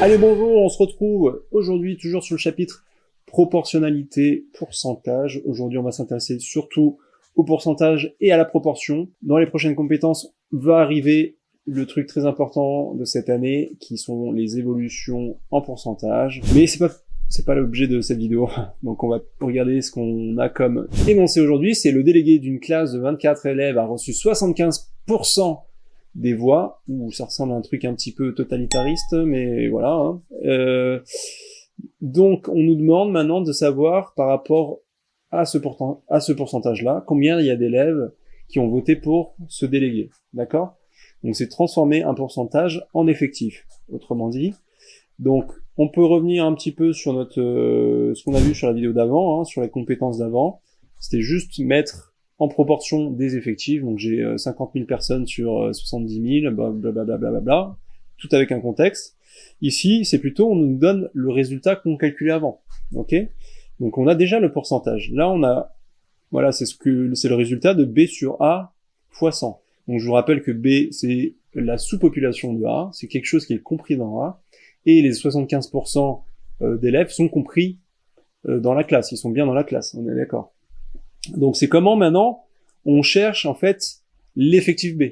Allez, bonjour, on se retrouve aujourd'hui toujours sur le chapitre proportionnalité, pourcentage. Aujourd'hui, on va s'intéresser surtout au pourcentage et à la proportion. Dans les prochaines compétences, va arriver le truc très important de cette année, qui sont les évolutions en pourcentage. Mais c'est pas l'objet de cette vidéo. Donc on va regarder ce qu'on a comme énoncé aujourd'hui. C'est le délégué d'une classe de 24 élèves a reçu 75% des voix, ou ça ressemble à un truc un petit peu totalitariste, mais voilà. Hein. Donc on nous demande maintenant de savoir par rapport à ce pourcentage-là, combien il y a d'élèves qui ont voté pour ce délégué, d'accord? Donc c'est transformer un pourcentage en effectif, autrement dit. Donc on peut revenir un petit peu sur notre ce qu'on a vu sur la vidéo d'avant, hein, sur les compétences d'avant. C'était juste mettre en proportion des effectifs, donc j'ai 50 000 personnes sur 70 000, blablabla, tout avec un contexte. Ici, c'est plutôt, on nous donne le résultat qu'on calculait avant, ok? Donc on a déjà le pourcentage. Là, on a, voilà, c'est le résultat de B sur A fois 100. Donc je vous rappelle que B, c'est la sous-population de A, c'est quelque chose qui est compris dans A, et les 75% d'élèves sont compris dans la classe, ils sont bien dans la classe, on est d'accord. Donc c'est comment maintenant on cherche en fait l'effectif B,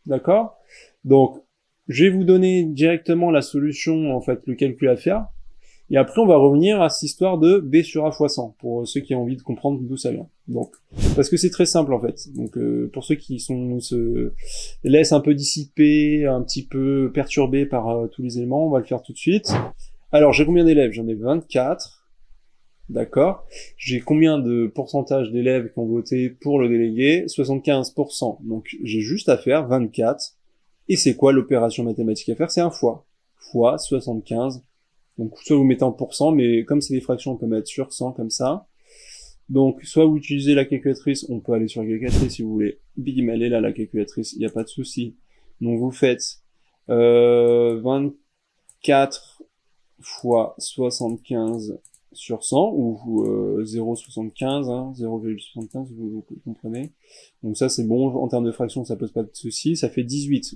d'accord? Donc je vais vous donner directement la solution, en fait le calcul à faire, et après on va revenir à cette histoire de B sur A fois 100, pour ceux qui ont envie de comprendre d'où ça vient. Donc, parce que c'est très simple en fait, donc pour ceux qui se laissent un peu dissiper, un petit peu perturbés par tous les éléments, on va le faire tout de suite. Alors j'ai combien d'élèves? J'en ai 24. D'accord. J'ai combien de pourcentage d'élèves qui ont voté pour le délégué? 75%. Donc j'ai juste à faire 24. Et c'est quoi l'opération mathématique à faire? C'est un fois. Fois 75. Donc soit vous mettez en pourcent, mais comme c'est des fractions, on peut mettre sur 100 comme ça. Donc soit vous utilisez la calculatrice, on peut aller sur la calculatrice si vous voulez. Bim, elle est là la calculatrice, il n'y a pas de souci. Donc vous faites 24 fois 75 sur 100, ou 0,75, hein, 0,75, vous comprenez. Donc ça c'est bon, en termes de fraction ça pose pas de souci, ça fait 18.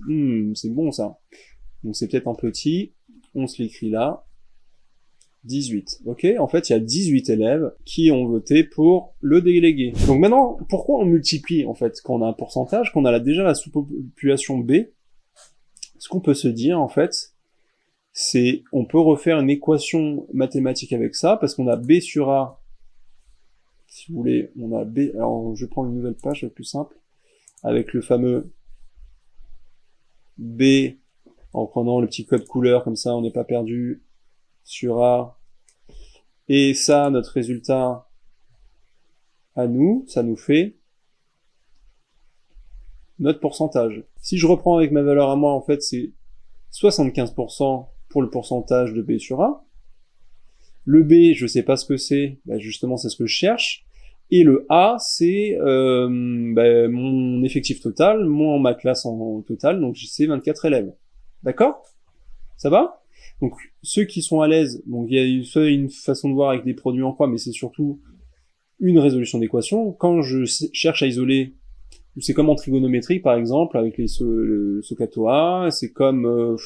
C'est bon ça. Donc c'est peut-être un petit, on se l'écrit là, 18. Ok, en fait il y a 18 élèves qui ont voté pour le délégué. Donc maintenant, pourquoi on multiplie en fait quand on a un pourcentage, quand on a déjà la sous-population B? Ce qu'on peut se dire en fait, c'est, on peut refaire une équation mathématique avec ça, parce qu'on a B sur A, si vous voulez, on a B, alors je prends une nouvelle page, c'est plus simple, avec le fameux B, en prenant le petit code couleur, comme ça on n'est pas perdu, sur A, et ça, notre résultat à nous, ça nous fait notre pourcentage. Si je reprends avec ma valeur à moi, en fait, c'est 75% pour le pourcentage de B sur A. Le B, je sais pas ce que c'est, bah justement c'est ce que je cherche. Et le A, c'est mon effectif total, moins ma classe en total, donc c'est 24 élèves. D'accord? Ça va? Donc ceux qui sont à l'aise, donc il y a soit une façon de voir avec des produits en croix, mais c'est surtout une résolution d'équation. Quand je cherche à isoler, c'est comme en trigonométrie par exemple, avec le Socato A, c'est comme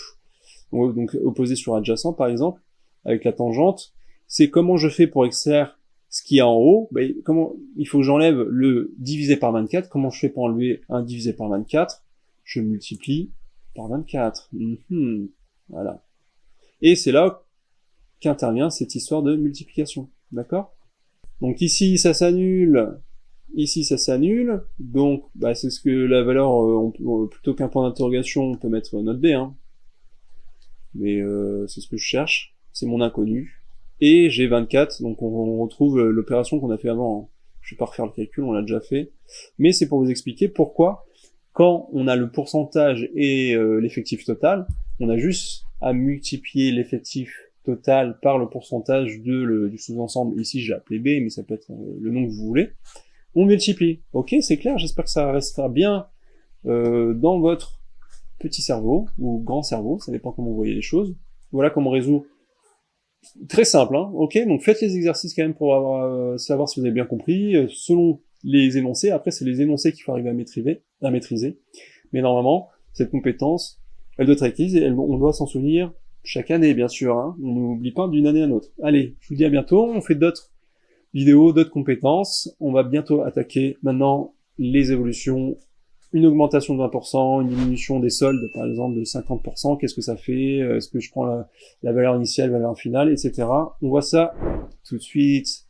donc opposé sur adjacent par exemple, avec la tangente, c'est comment je fais pour extraire ce qu'il y a en haut, comment il faut que j'enlève le divisé par 24, comment je fais pour enlever un divisé par 24? Je multiplie par 24. Voilà. Et c'est là qu'intervient cette histoire de multiplication, d'accord? Donc ici ça s'annule, ici ça s'annule, donc c'est ce que la valeur, plutôt qu'un point d'interrogation, on peut mettre notre B, hein. Mais c'est ce que je cherche, c'est mon inconnu. Et j'ai 24, donc on retrouve l'opération qu'on a fait avant. Hein. Je vais pas refaire le calcul, on l'a déjà fait. Mais c'est pour vous expliquer pourquoi, quand on a le pourcentage et l'effectif total, on a juste à multiplier l'effectif total par le pourcentage du sous-ensemble. Ici, j'ai appelé B, mais ça peut être le nom que vous voulez. On multiplie. Ok, c'est clair, j'espère que ça restera bien dans votre petit cerveau, ou grand cerveau, ça dépend comment vous voyez les choses. Voilà comment on résout. Très simple, hein, ok, donc faites les exercices quand même pour savoir si vous avez bien compris, selon les énoncés. Après, c'est les énoncés qu'il faut arriver à maîtriser. Mais normalement, cette compétence, elle doit être acquise et on doit s'en souvenir chaque année, bien sûr, hein. On n'oublie pas d'une année à l'autre. Allez, je vous dis à bientôt. On fait d'autres vidéos, d'autres compétences. On va bientôt attaquer maintenant les évolutions. Une augmentation de 20%, une diminution des soldes, par exemple, de 50%. Qu'est-ce que ça fait? Est-ce que je prends la valeur initiale, la valeur finale, etc. On voit ça tout de suite.